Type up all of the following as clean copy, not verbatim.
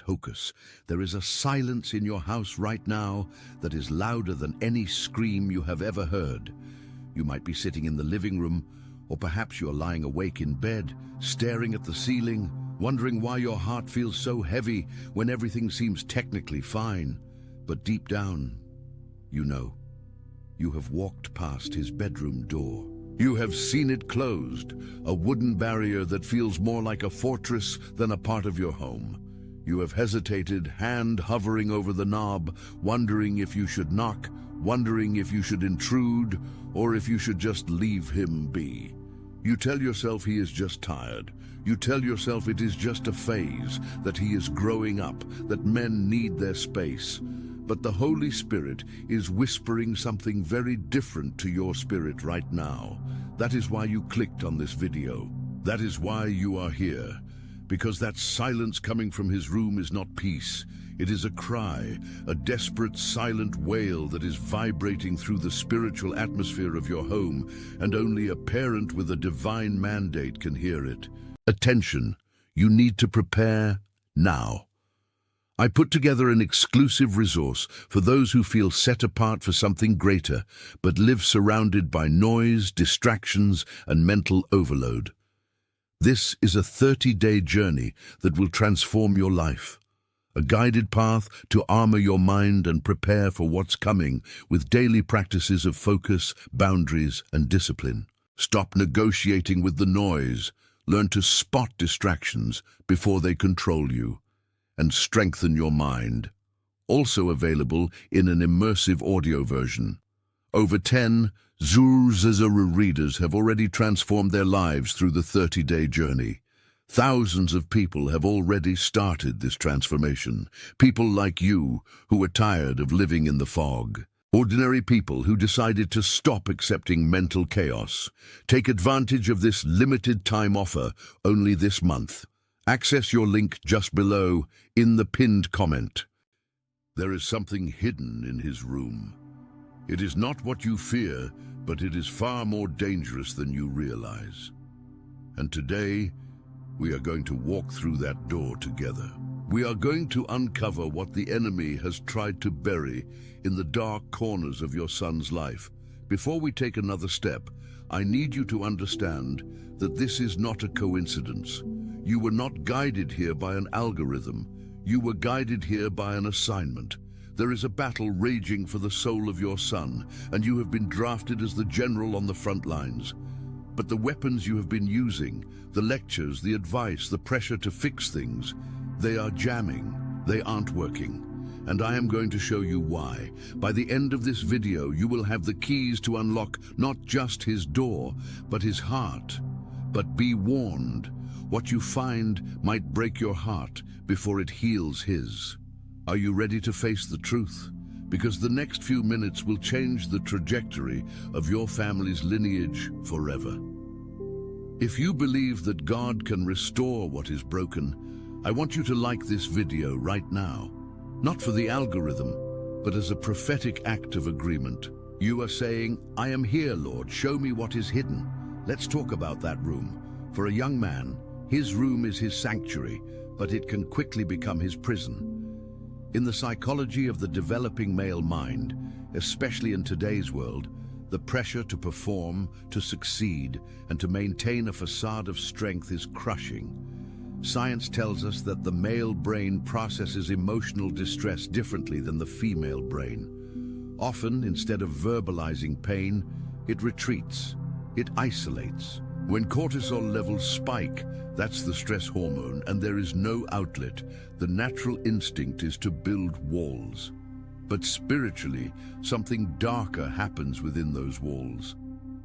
Hocus. There is a silence in your house right now that is louder than any scream you have ever heard. You might be sitting in the living room, or perhaps you're lying awake in bed, staring at the ceiling, wondering why your heart feels so heavy when everything seems technically fine. But deep down, you know, you have walked past his bedroom door. You have seen it closed, a wooden barrier that feels more like a fortress than a part of your home. You have hesitated, hand hovering over the knob, wondering if you should knock, wondering if you should intrude, or if you should just leave him be. You tell yourself he is just tired. You tell yourself it is just a phase, that he is growing up, that men need their space. But the Holy Spirit is whispering something very different to your spirit right now. That is why you clicked on this video. That is why you are here. Because that silence coming from his room is not peace. It is a cry, a desperate silent wail that is vibrating through the spiritual atmosphere of your home, and only a parent with a divine mandate can hear it. Attention, you need to prepare now. I put together an exclusive resource for those who feel set apart for something greater, but live surrounded by noise, distractions, and mental overload. This is a 30-day journey that will transform your life. A guided path to armor your mind and prepare for what's coming with daily practices of focus, boundaries, and discipline. Stop negotiating with the noise. Learn to spot distractions before they control you. And strengthen your mind. Also available in an immersive audio version. Over 10 Zuru readers have already transformed their lives through the 30-day journey. Thousands of people have already started this transformation. People like you who are tired of living in the fog. Ordinary people who decided to stop accepting mental chaos. Take advantage of this limited time offer only this month. Access your link just below in the pinned comment. There is something hidden in his room. It is not what you fear, but it is far more dangerous than you realize. And today, we are going to walk through that door together. We are going to uncover what the enemy has tried to bury in the dark corners of your son's life. Before we take another step, I need you to understand that this is not a coincidence. You were not guided here by an algorithm. You were guided here by an assignment. There is a battle raging for the soul of your son, and you have been drafted as the general on the front lines. But the weapons you have been using, the lectures, the advice, the pressure to fix things, they are jamming. They aren't working. And I am going to show you why. By the end of this video, you will have the keys to unlock not just his door, but his heart. But be warned. What you find might break your heart before it heals his. Are you ready to face the truth? Because the next few minutes will change the trajectory of your family's lineage forever. If you believe that God can restore what is broken, I want you to like this video right now. Not for the algorithm, but as a prophetic act of agreement. You are saying, I am here, Lord, show me what is hidden. Let's talk about that room. For a young man, his room is his sanctuary, but it can quickly become his prison. In the psychology of the developing male mind, especially in today's world, the pressure to perform, to succeed, and to maintain a facade of strength is crushing. Science tells us that the male brain processes emotional distress differently than the female brain. Often, instead of verbalizing pain, it retreats, it isolates. When cortisol levels spike, that's the stress hormone, and there is no outlet. The natural instinct is to build walls. But spiritually, something darker happens within those walls.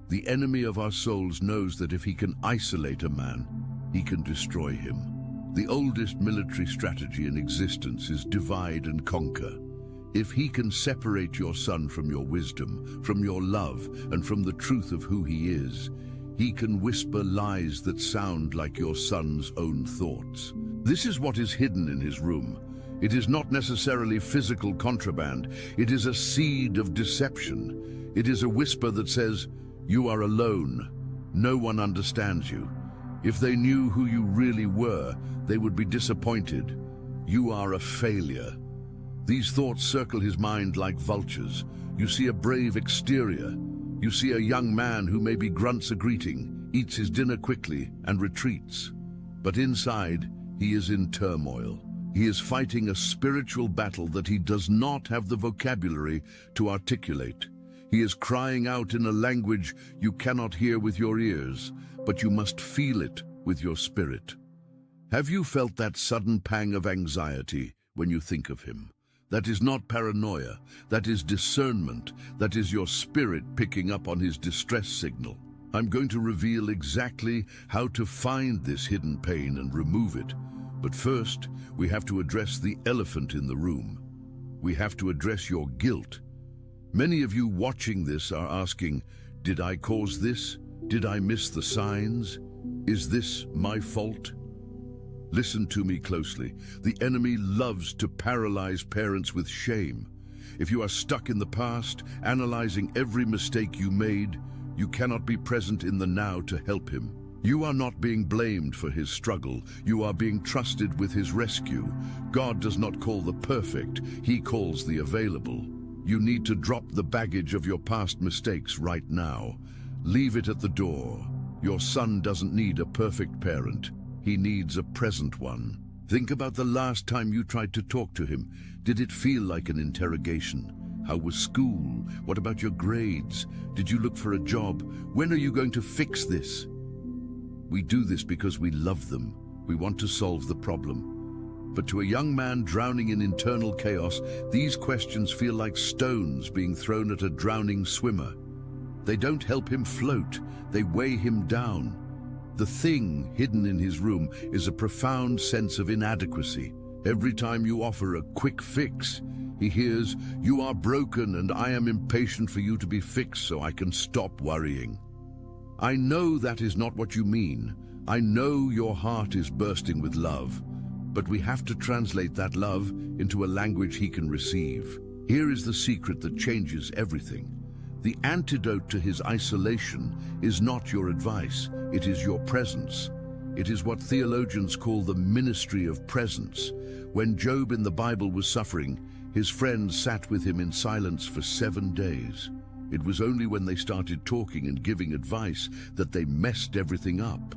The enemy of our souls knows that if he can isolate a man, he can destroy him. The oldest military strategy in existence is divide and conquer. If he can separate your son from your wisdom, from your love, and from the truth of who he is, he can whisper lies that sound like your son's own thoughts. This is what is hidden in his room. It is not necessarily physical contraband. It is a seed of deception. It is a whisper that says, you are alone. No one understands you. If they knew who you really were, they would be disappointed. You are a failure. These thoughts circle his mind like vultures. You see a brave exterior. You see a young man who maybe grunts a greeting, eats his dinner quickly, and retreats. But inside, he is in turmoil. He is fighting a spiritual battle that he does not have the vocabulary to articulate. He is crying out in a language you cannot hear with your ears, but you must feel it with your spirit. Have you felt that sudden pang of anxiety when you think of him? That is not paranoia, that is discernment, that is your spirit picking up on his distress signal. I'm going to reveal exactly how to find this hidden pain and remove it. But first, we have to address the elephant in the room. We have to address your guilt. Many of you watching this are asking, did I cause this? Did I miss the signs? Is this my fault? Listen to me closely. The enemy loves to paralyze parents with shame. If you are stuck in the past, analyzing every mistake you made, you cannot be present in the now to help him. You are not being blamed for his struggle. You are being trusted with his rescue. God does not call the perfect, he calls the available. You need to drop the baggage of your past mistakes right now. Leave it at the door. Your son doesn't need a perfect parent. He needs a present one. Think about the last time you tried to talk to him. Did it feel like an interrogation? How was school? What about your grades? Did you look for a job? When are you going to fix this? We do this because we love them. We want to solve the problem. But to a young man drowning in internal chaos, these questions feel like stones being thrown at a drowning swimmer. They don't help him float, they weigh him down. The thing hidden in his room is a profound sense of inadequacy. Every time you offer a quick fix, he hears, "You are broken and I am impatient for you to be fixed so I can stop worrying." I know that is not what you mean. I know your heart is bursting with love, but we have to translate that love into a language he can receive. Here is the secret that changes everything. The antidote to his isolation is not your advice, it is your presence. It is what theologians call the ministry of presence. When Job in the Bible was suffering, his friends sat with him in silence for 7 days. It was only when they started talking and giving advice that they messed everything up.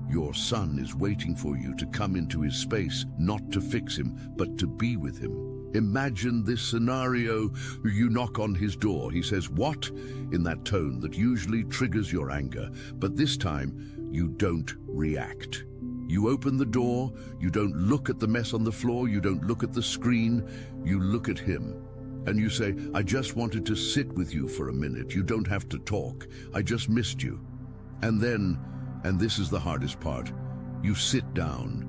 Your son is waiting for you to come into his space, not to fix him, but to be with him. Imagine this scenario. You knock on his door. He says, "What?" in that tone that usually triggers your anger. But this time, you don't react. You open the door. You don't look at the mess on the floor. You don't look at the screen. You look at him. And you say, "I just wanted to sit with you for a minute. You don't have to talk. I just missed you." And then, and this is the hardest part, you sit down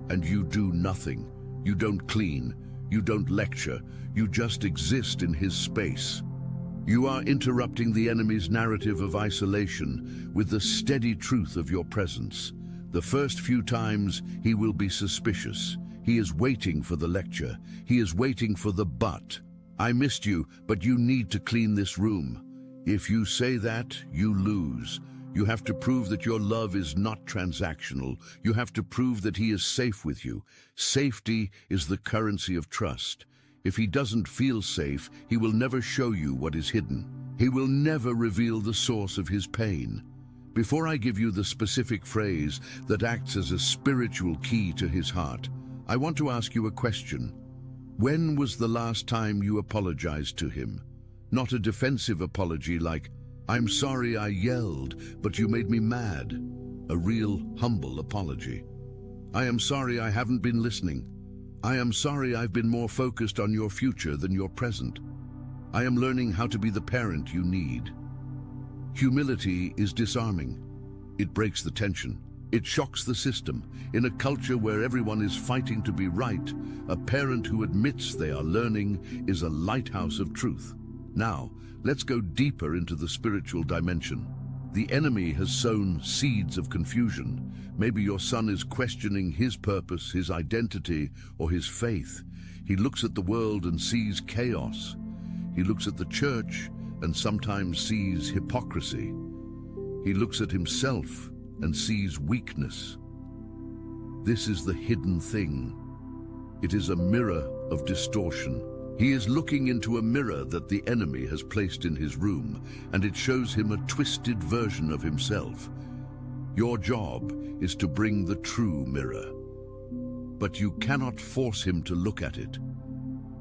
and you do nothing. You don't clean. You don't lecture, you just exist in his space. You are interrupting the enemy's narrative of isolation with the steady truth of your presence. The first few times, he will be suspicious. He is waiting for the lecture. He is waiting for the but. "I missed you, but you need to clean this room." If you say that, you lose. You have to prove that your love is not transactional. You have to prove that he is safe with you. Safety is the currency of trust. If he doesn't feel safe, he will never show you what is hidden. He will never reveal the source of his pain. Before I give you the specific phrase that acts as a spiritual key to his heart, I want to ask you a question. When was the last time you apologized to him? Not a defensive apology like, "I'm sorry I yelled, but you made me mad." A real, humble apology. "I am sorry I haven't been listening. I am sorry I've been more focused on your future than your present. I am learning how to be the parent you need." Humility is disarming. It breaks the tension. It shocks the system. In a culture where everyone is fighting to be right, a parent who admits they are learning is a lighthouse of truth. Now, let's go deeper into the spiritual dimension. The enemy has sown seeds of confusion. Maybe your son is questioning his purpose, his identity, or his faith. He looks at the world and sees chaos. He looks at the church and sometimes sees hypocrisy. He looks at himself and sees weakness. This is the hidden thing. It is a mirror of distortion. He is looking into a mirror that the enemy has placed in his room, and it shows him a twisted version of himself. Your job is to bring the true mirror. But you cannot force him to look at it.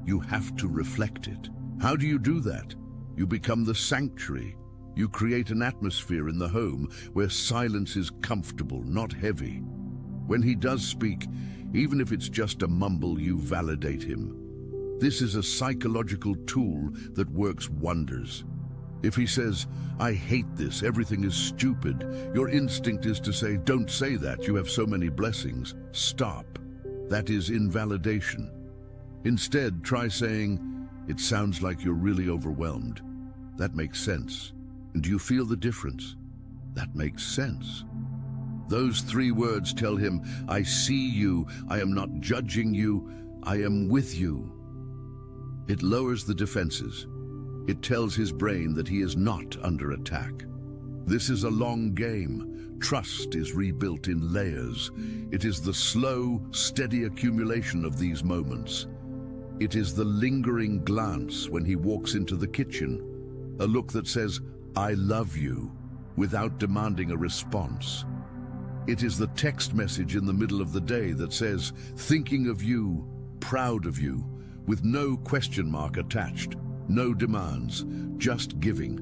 You have to reflect it. How do you do that? You become the sanctuary. You create an atmosphere in the home where silence is comfortable, not heavy. When he does speak, even if it's just a mumble, you validate him. This is a psychological tool that works wonders. If he says, "I hate this, everything is stupid," your instinct is to say, "Don't say that, you have so many blessings. Stop." That is invalidation. Instead, try saying, "It sounds like you're really overwhelmed." That makes sense. And do you feel the difference? That makes sense. Those 3 words tell him, "I see you, I am not judging you, I am with you." It lowers the defenses. It tells his brain that he is not under attack. This is a long game. Trust is rebuilt in layers. It is the slow, steady accumulation of these moments. It is the lingering glance when he walks into the kitchen, a look that says, "I love you," without demanding a response. It is the text message in the middle of the day that says, "Thinking of you, proud of you," with no question mark attached, no demands, just giving.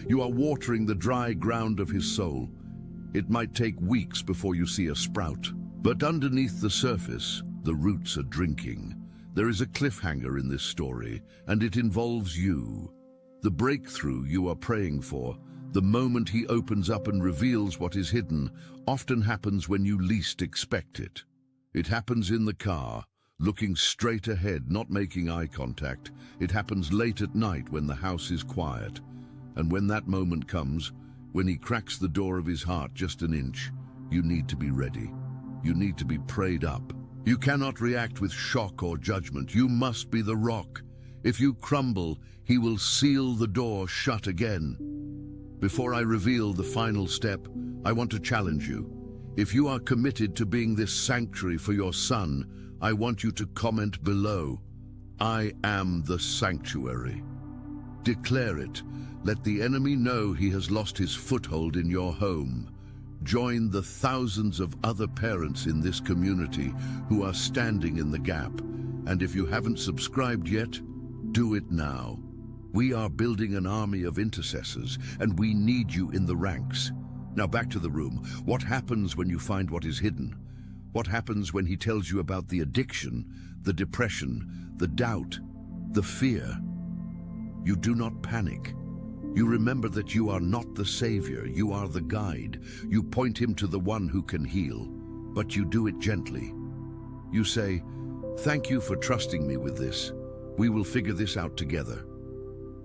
You are watering the dry ground of his soul. It might take weeks before you see a sprout. But underneath the surface, the roots are drinking. There is a cliffhanger in this story, and it involves you. The breakthrough you are praying for, the moment he opens up and reveals what is hidden, often happens when you least expect it. It happens in the car, looking straight ahead, not making eye contact. It happens late at night when the house is quiet. And when that moment comes, when he cracks the door of his heart just an inch, you need to be ready. You need to be prayed up. You cannot react with shock or judgment. You must be the rock. If you crumble, he will seal the door shut again. Before I reveal the final step, I want to challenge you. If you are committed to being this sanctuary for your son, I want you to comment below, "I am the sanctuary." Declare it. Let the enemy know he has lost his foothold in your home. Join the thousands of other parents in this community who are standing in the gap. And if you haven't subscribed yet, do it now. We are building an army of intercessors, and we need you in the ranks. Now back to the room. What happens when you find what is hidden? What happens when he tells you about the addiction, the depression, the doubt, the fear? You do not panic. You remember that you are not the savior, you are the guide. You point him to the one who can heal, but you do it gently. You say, "Thank you for trusting me with this. We will figure this out together."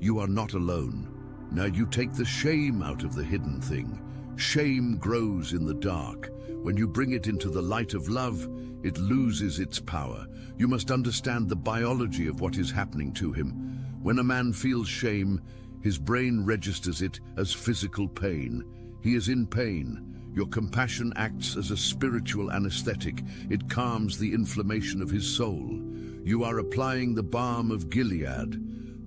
You are not alone. Now you take the shame out of the hidden thing. Shame grows in the dark. When you bring it into the light of love, it loses its power. You must understand the biology of what is happening to him. When a man feels shame, his brain registers it as physical pain. He is in pain. Your compassion acts as a spiritual anesthetic. It calms the inflammation of his soul. You are applying the balm of Gilead.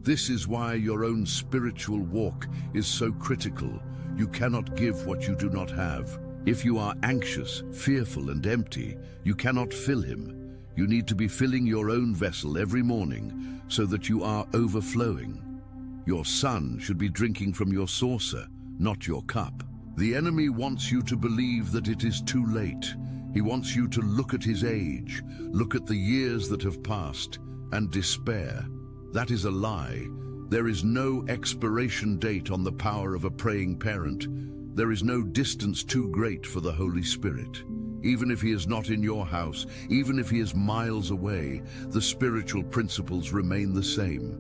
This is why your own spiritual walk is so critical. You cannot give what you do not have. If you are anxious, fearful, and empty, you cannot fill him. You need to be filling your own vessel every morning so that you are overflowing. Your son should be drinking from your saucer, not your cup. The enemy wants you to believe that it is too late. He wants you to look at his age, look at the years that have passed, and despair. That is a lie. There is no expiration date on the power of a praying parent. There is no distance too great for the Holy Spirit. Even if he is not in your house, even if he is miles away, the spiritual principles remain the same.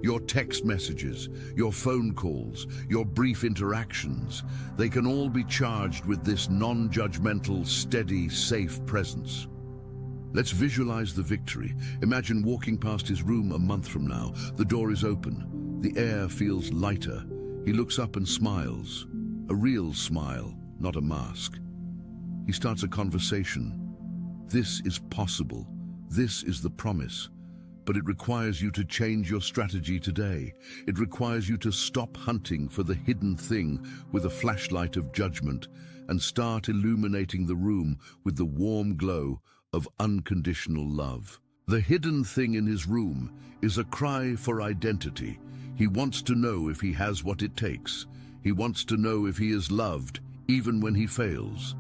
Your text messages, your phone calls, your brief interactions, they can all be charged with this non-judgmental, steady, safe presence. Let's visualize the victory. Imagine walking past his room a month from now. The door is open. The air feels lighter. He looks up and smiles. A real smile, not a mask. He starts a conversation. "This is possible. This is the promise. But it requires you to change your strategy today. It requires you to stop hunting for the hidden thing with a flashlight of judgment and start illuminating the room with the warm glow of unconditional love. The hidden thing in his room is a cry for identity. He wants to know if he has what it takes. He wants to know if he is loved, even when he fails.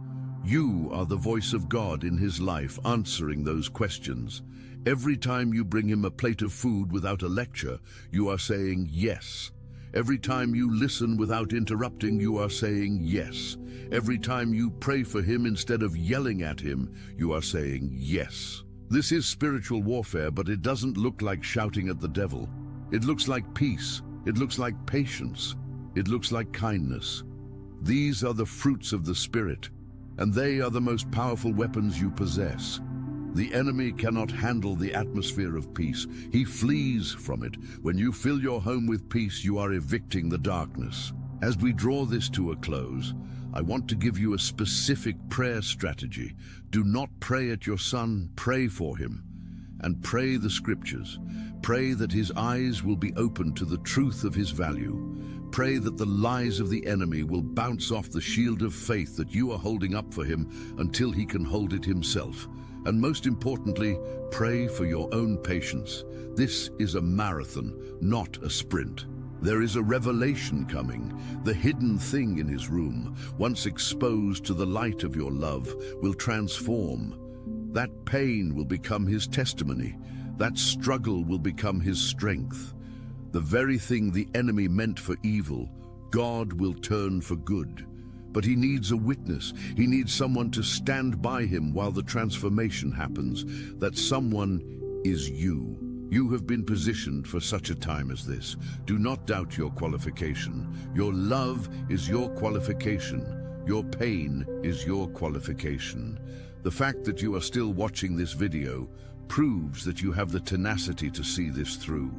You are the voice of God in his life, answering those questions. Every time you bring him a plate of food without a lecture, you are saying yes. Every time you listen without interrupting, you are saying yes. Every time you pray for him instead of yelling at him, you are saying yes. This is spiritual warfare, but it doesn't look like shouting at the devil. It looks like peace. It looks like patience. It looks like kindness. These are the fruits of the Spirit, and they are the most powerful weapons you possess. The enemy cannot handle the atmosphere of peace. He flees from it. When you fill your home with peace, you are evicting the darkness. As we draw this to a close, I want to give you a specific prayer strategy. Do not pray at your son, pray for him. And pray the scriptures. Pray that his eyes will be open to the truth of his value. Pray that the lies of the enemy will bounce off the shield of faith that you are holding up for him until he can hold it himself. And most importantly, pray for your own patience. This is a marathon, not a sprint. There is a revelation coming. The hidden thing in his room, once exposed to the light of your love, will transform. That pain will become his testimony. That struggle will become his strength. The very thing the enemy meant for evil, God will turn for good. But he needs a witness. He needs someone to stand by him while the transformation happens. That someone is you. You have been positioned for such a time as this. Do not doubt your qualification. Your love is your qualification. Your pain is your qualification. The fact that you are still watching this video proves that you have the tenacity to see this through.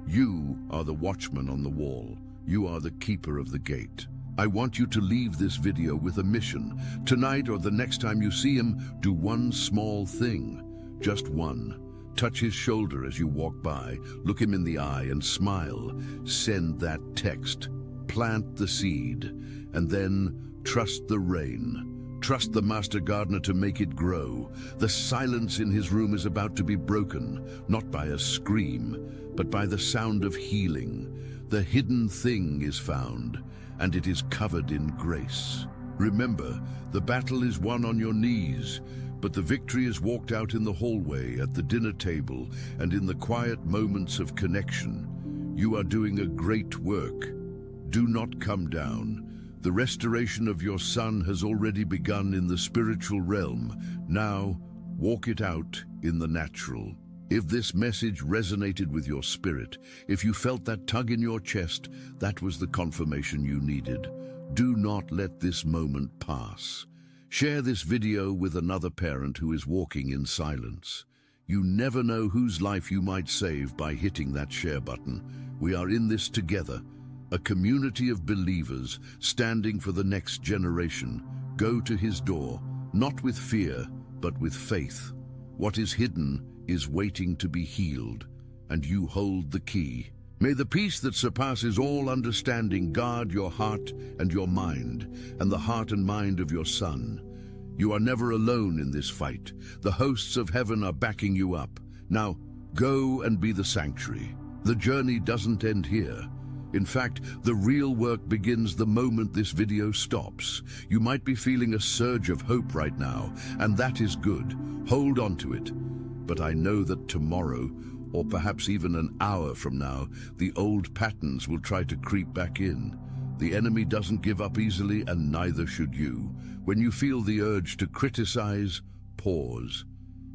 You are the watchman on the wall. You are the keeper of the gate. I want you to leave this video with a mission. Tonight or the next time you see him, do one small thing. Just one. Touch his shoulder as you walk by. Look him in the eye and smile. Send that text. Plant the seed. And then trust the rain. Trust the master gardener to make it grow. The silence in his room is about to be broken, not by a scream, but by the sound of healing. The hidden thing is found, and it is covered in grace. Remember, the battle is won on your knees, but the victory is walked out in the hallway, at the dinner table, and in the quiet moments of connection. You are doing a great work. Do not come down. The restoration of your son has already begun in the spiritual realm. Now, walk it out in the natural. If this message resonated with your spirit, if you felt that tug in your chest, that was the confirmation you needed. Do not let this moment pass. Share this video with another parent who is walking in silence. You never know whose life you might save by hitting that share button. We are in this together. A community of believers standing for the next generation. Go to his door, not with fear, but with faith. What is hidden is waiting to be healed, and you hold the key. May the peace that surpasses all understanding guard your heart and your mind, and the heart and mind of your son. You are never alone in this fight. The hosts of heaven are backing you up. Now, go and be the sanctuary. The journey doesn't end here. In fact, the real work begins the moment this video stops. You might be feeling a surge of hope right now, and that is good. Hold on to it. But I know that tomorrow, or perhaps even an hour from now, the old patterns will try to creep back in. The enemy doesn't give up easily, and neither should you. When you feel the urge to criticize, pause.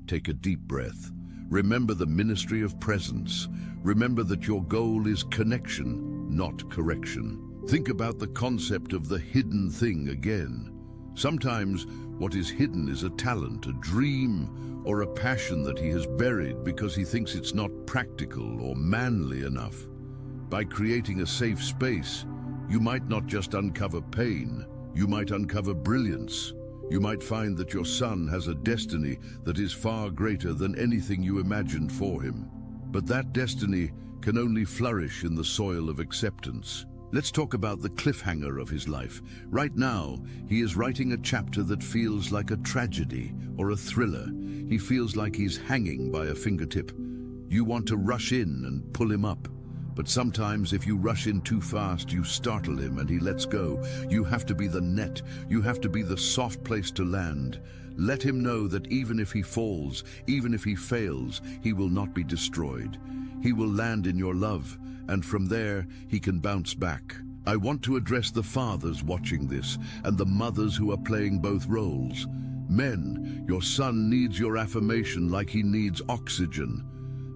Take a deep breath. Remember the ministry of presence. Remember that your goal is connection, not correction. Think about the concept of the hidden thing again. Sometimes what is hidden is a talent, a dream, or a passion that he has buried because he thinks it's not practical or manly enough. By creating a safe space, you might not just uncover pain, you might uncover brilliance. You might find that your son has a destiny that is far greater than anything you imagined for him. But that destiny can only flourish in the soil of acceptance. Let's talk about the cliffhanger of his life. Right now, he is writing a chapter that feels like a tragedy or a thriller. He feels like he's hanging by a fingertip. You want to rush in and pull him up. But sometimes if you rush in too fast, you startle him and he lets go. You have to be the net. You have to be the soft place to land. Let him know that even if he falls, even if he fails, he will not be destroyed. He will land in your love, and from there, he can bounce back. I want to address the fathers watching this and the mothers who are playing both roles. Men, your son needs your affirmation like he needs oxygen.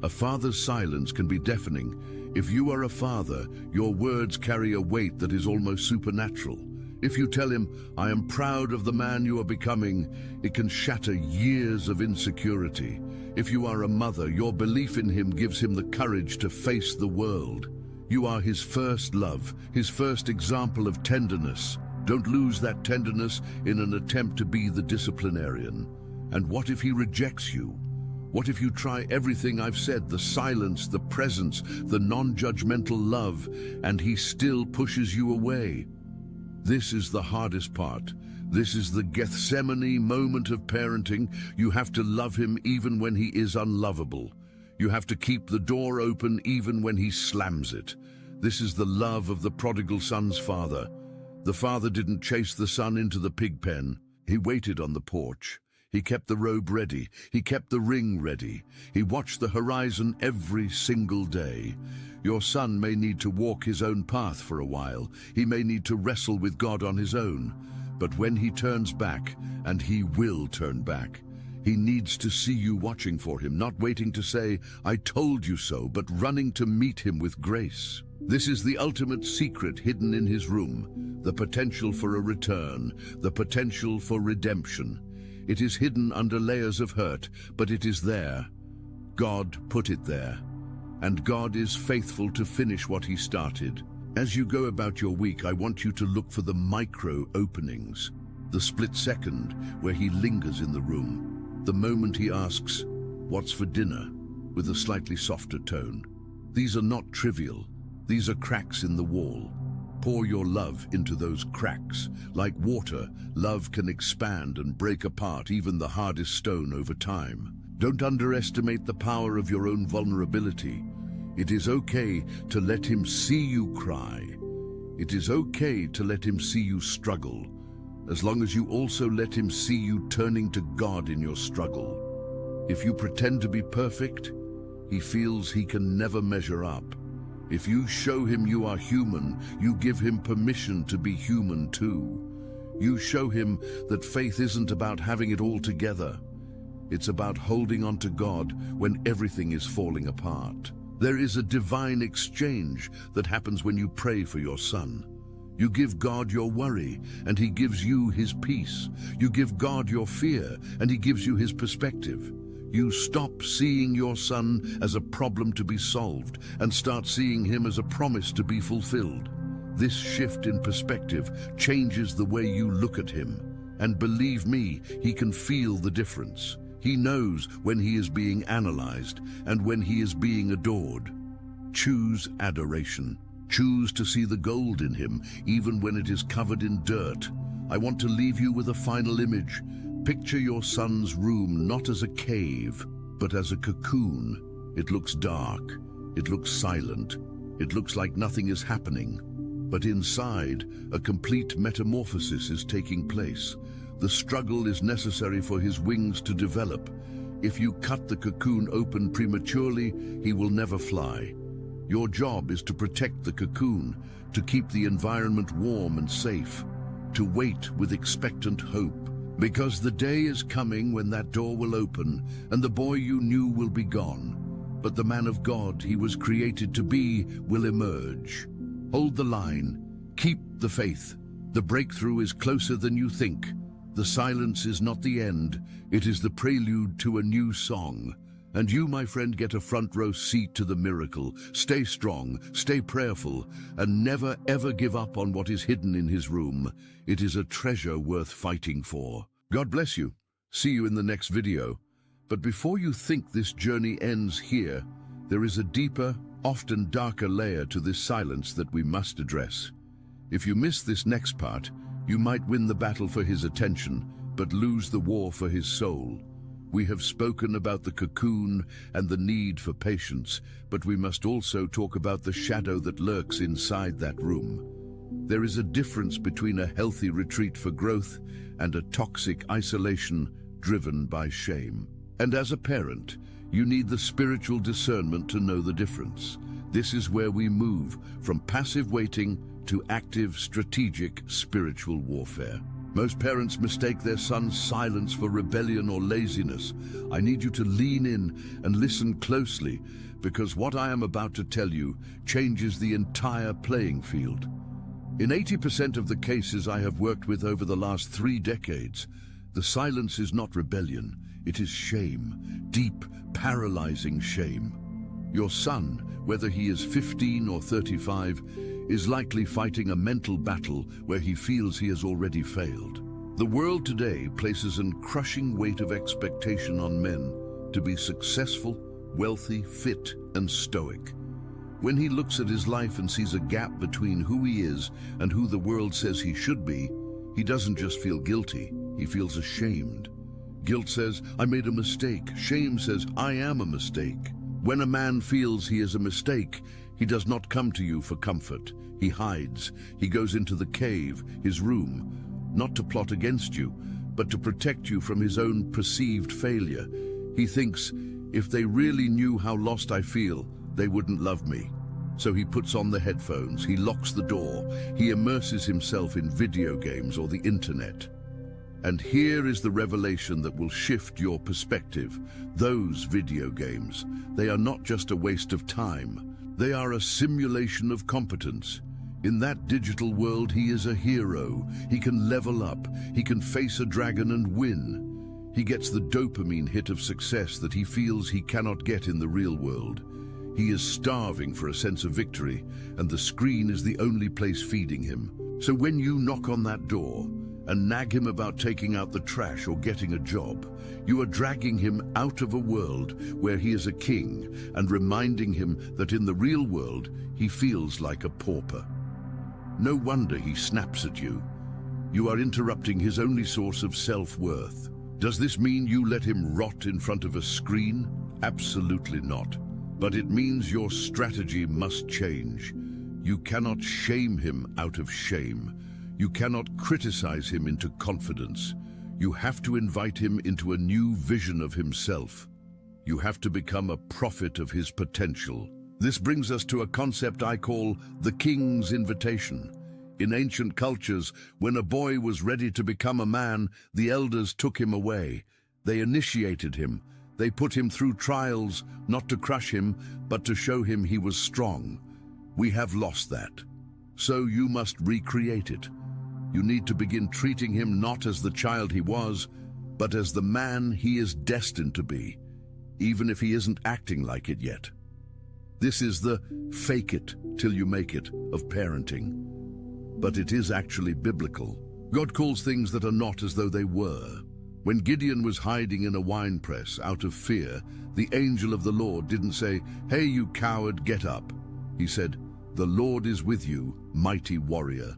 A father's silence can be deafening. If you are a father, your words carry a weight that is almost supernatural. If you tell him, "I am proud of the man you are becoming," it can shatter years of insecurity. If you are a mother, your belief in him gives him the courage to face the world. You are his first love, his first example of tenderness. Don't lose that tenderness in an attempt to be the disciplinarian. And what if he rejects you? What if you try everything I've said, the silence, the presence, the non-judgmental love, and he still pushes you away? This is the hardest part. This is the Gethsemane moment of parenting. You have to love him even when he is unlovable. You have to keep the door open even when he slams it. This is the love of the prodigal son's father. The father didn't chase the son into the pig pen. He waited on the porch. He kept the robe ready. He kept the ring ready. He watched the horizon every single day. Your son may need to walk his own path for a while. He may need to wrestle with God on his own. But when he turns back, and he will turn back, he needs to see you watching for him, not waiting to say, "I told you so," but running to meet him with grace. This is the ultimate secret hidden in his room, the potential for a return, the potential for redemption. It is hidden under layers of hurt, but it is there. God put it there. And God is faithful to finish what he started. As you go about your week, I want you to look for the micro openings, the split second where he lingers in the room, the moment he asks, "What's for dinner?" with a slightly softer tone. These are not trivial. These are cracks in the wall. Pour your love into those cracks. Like water, love can expand and break apart even the hardest stone over time. Don't underestimate the power of your own vulnerability. It is okay to let him see you cry. It is okay to let him see you struggle, as long as you also let him see you turning to God in your struggle. If you pretend to be perfect, he feels he can never measure up. If you show him you are human, you give him permission to be human too. You show him that faith isn't about having it all together. It's about holding on to God when everything is falling apart. There is a divine exchange that happens when you pray for your son. You give God your worry, and he gives you his peace. You give God your fear, and he gives you his perspective. You stop seeing your son as a problem to be solved and start seeing him as a promise to be fulfilled. This shift in perspective changes the way you look at him. And believe me, he can feel the difference. He knows when he is being analyzed and when he is being adored. Choose adoration. Choose to see the gold in him, even when it is covered in dirt. I want to leave you with a final image. Picture your son's room not as a cave, but as a cocoon. It looks dark. It looks silent. It looks like nothing is happening. But inside, a complete metamorphosis is taking place. The struggle is necessary for his wings to develop. If you cut the cocoon open prematurely, he will never fly. Your job is to protect the cocoon, to keep the environment warm and safe, to wait with expectant hope. Because the day is coming when that door will open, and the boy you knew will be gone. But the man of God he was created to be will emerge. Hold the line. Keep the faith. The breakthrough is closer than you think. The silence is not the end, it is the prelude to a new song. And you, my friend, get a front row seat to the miracle. Stay strong, stay prayerful, and never ever give up on what is hidden in his room. It is a treasure worth fighting for. God bless you. See you in the next video. But before you think this journey ends here, there is a deeper, often darker layer to this silence that we must address. If you miss this next part, you might win the battle for his attention, but lose the war for his soul. We have spoken about the cocoon and the need for patience, but we must also talk about the shadow that lurks inside that room. There is a difference between a healthy retreat for growth and a toxic isolation driven by shame. And as a parent, you need the spiritual discernment to know the difference. This is where we move from passive waiting to active, strategic, spiritual warfare. Most parents mistake their son's silence for rebellion or laziness. I need you to lean in and listen closely, because what I am about to tell you changes the entire playing field. In 80% of the cases I have worked with over the last 3 decades, the silence is not rebellion, it is shame, deep, paralyzing shame. Your son, whether he is 15 or 35, is likely fighting a mental battle where he feels he has already failed. The world today places a crushing weight of expectation on men to be successful, wealthy, fit, and stoic. When he looks at his life and sees a gap between who he is and who the world says he should be, he doesn't just feel guilty, he feels ashamed. Guilt says, I made a mistake. Shame says, I am a mistake. When a man feels he is a mistake, he does not come to you for comfort. He hides. He goes into the cave, his room, not to plot against you, but to protect you from his own perceived failure. He thinks, if they really knew how lost I feel, they wouldn't love me. So he puts on the headphones, he locks the door, he immerses himself in video games or the internet. And here is the revelation that will shift your perspective. Those video games, they are not just a waste of time. They are a simulation of competence. In that digital world, he is a hero. He can level up. He can face a dragon and win. He gets the dopamine hit of success that he feels he cannot get in the real world. He is starving for a sense of victory, and the screen is the only place feeding him. So when you knock on that door and nag him about taking out the trash or getting a job, you are dragging him out of a world where he is a king and reminding him that in the real world he feels like a pauper. No wonder he snaps at you. You are interrupting his only source of self-worth. Does this mean you let him rot in front of a screen? Absolutely not. But it means your strategy must change. You cannot shame him out of shame. You cannot criticize him into confidence. You have to invite him into a new vision of himself. You have to become a prophet of his potential. This brings us to a concept I call the king's invitation. In ancient cultures, when a boy was ready to become a man, the elders took him away. They initiated him. They put him through trials, not to crush him, but to show him he was strong. We have lost that. So you must recreate it. You need to begin treating him not as the child he was, but as the man he is destined to be, even if he isn't acting like it yet. This is the fake it till you make it of parenting. But it is actually biblical. God calls things that are not as though they were. When Gideon was hiding in a wine press out of fear, the angel of the Lord didn't say, "Hey, you coward, get up." He said, "The Lord is with you, mighty warrior."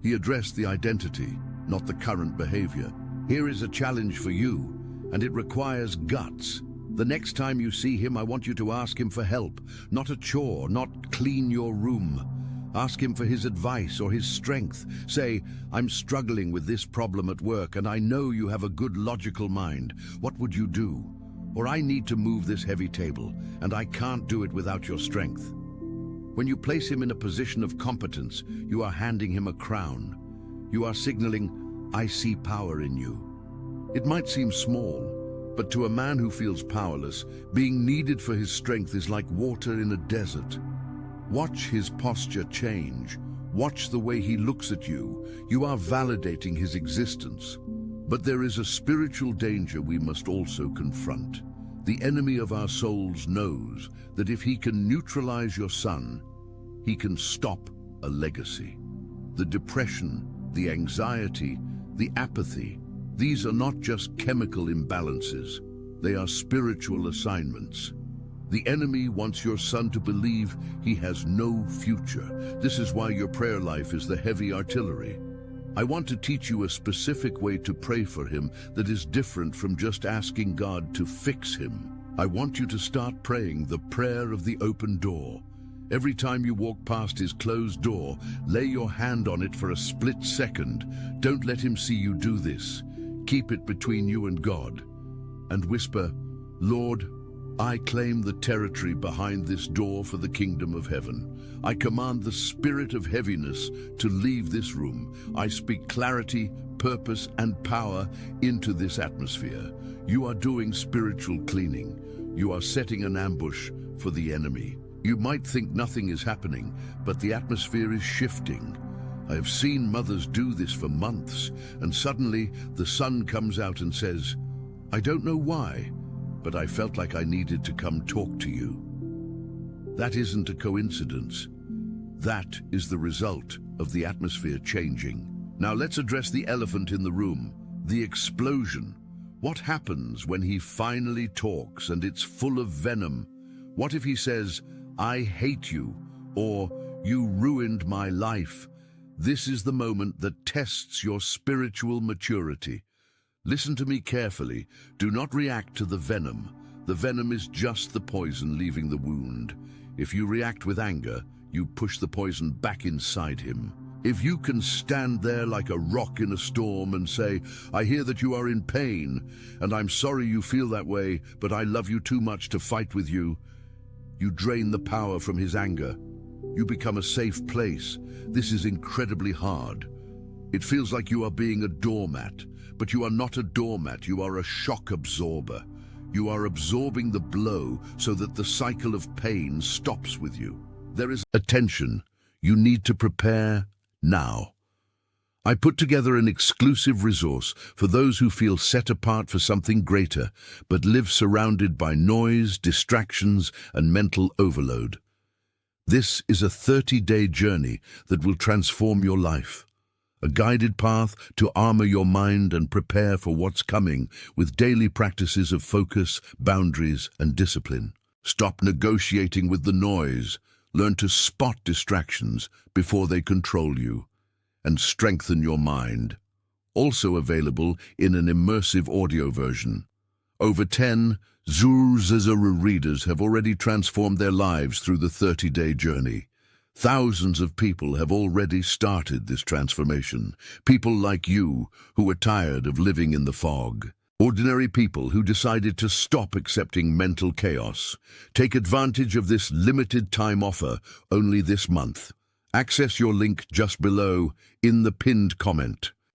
He addressed the identity, not the current behavior. Here is a challenge for you, and it requires guts. The next time you see him, I want you to ask him for help, not a chore, not clean your room. Ask him for his advice or his strength. Say, "I'm struggling with this problem at work, and I know you have a good logical mind. What would you do?" Or, "I need to move this heavy table, and I can't do it without your strength." When you place him in a position of competence, you are handing him a crown. You are signaling, "I see power in you." It might seem small, but to a man who feels powerless, being needed for his strength is like water in a desert. Watch his posture change. Watch the way he looks at you. You are validating his existence. But there is a spiritual danger we must also confront. The enemy of our souls knows that if he can neutralize your son, he can stop a legacy. The depression, the anxiety, the apathy, These are not just chemical imbalances, they are spiritual assignments. The enemy wants your son to believe he has no future. This is why your prayer life is the heavy artillery. I want to teach you a specific way to pray for him that is different from just asking God to fix him. I want you to start praying the prayer of the open door. Every time you walk past his closed door, lay your hand on it for a split second. Don't let him see you do this. Keep it between you and God. And whisper, "Lord, I claim the territory behind this door for the kingdom of heaven. I command the spirit of heaviness to leave this room. I speak clarity, purpose, and power into this atmosphere." You are doing spiritual cleaning. You are setting an ambush for the enemy. You might think nothing is happening, but the atmosphere is shifting. I have seen mothers do this for months, and suddenly the son comes out and says, "I don't know why, but I felt like I needed to come talk to you." That isn't a coincidence. That is the result of the atmosphere changing. Now let's address the elephant in the room, the explosion. What happens when he finally talks and it's full of venom? What if he says, "I hate you," or "You ruined my life"? This is the moment that tests your spiritual maturity. Listen to me carefully. Do not react to the venom. The venom is just the poison leaving the wound. If you react with anger, you push the poison back inside him. If you can stand there like a rock in a storm and say, "I hear that you are in pain, and I'm sorry you feel that way, but I love you too much to fight with you," you drain the power from his anger. You become a safe place. This is incredibly hard. It feels like you are being a doormat, but you are not a doormat, you are a shock absorber. You are absorbing the blow so that the cycle of pain stops with you. There is attention. You need to prepare now. I put together an exclusive resource for those who feel set apart for something greater, but live surrounded by noise, distractions, and mental overload. This is a 30-day journey that will transform your life. A guided path to armor your mind and prepare for what's coming with daily practices of focus, boundaries, and discipline. Stop negotiating with the noise. Learn to spot distractions before they control you, and strengthen your mind. Also available in an immersive audio version. Over 10 Zuru readers have already transformed their lives through the 30-day journey. Thousands of people have already started this transformation. People like you who are tired of living in the fog. Ordinary people who decided to stop accepting mental chaos. Take advantage of this limited time offer only this month. Access your link just below in the pinned comment.